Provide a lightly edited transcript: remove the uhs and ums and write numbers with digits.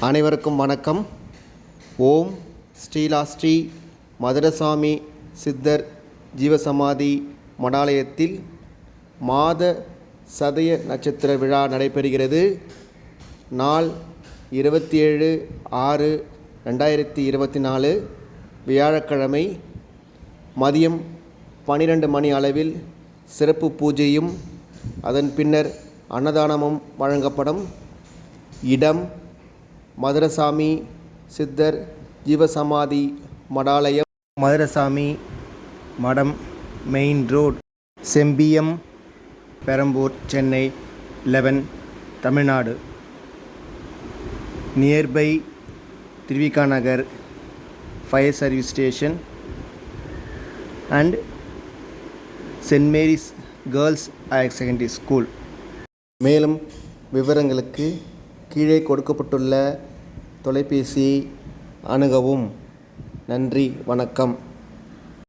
அனைவருக்கும் வணக்கம். ஓம் ஸ்ரீ மதுரசாமி சித்தர் ஜீவசமாதி மடாலயத்தில் மாத சதய நட்சத்திர விழா நடைபெறுகிறது. நாள் 27/6/2024 வியாழக்கிழமை மதியம் 12 மணி அளவில் சிறப்பு பூஜையும் அதன் பின்னர் அன்னதானமும் வழங்கப்படும். இடம் மதுரசாமி சித்தர் ஜீவசமாதி மடாலயம், மதுரசாமி மடம், main road, Sembiyam, Perambur, Chennai 11, Tamil Nadu. Nearby Thiruvika Nagar fire service station and Saint Mary's girls higher secondary school. மேலும் விவரங்களுக்கு கீழே கொடுக்கப்பட்டுள்ள தொலைபேசியை அணுகவும். நன்றி, வணக்கம்.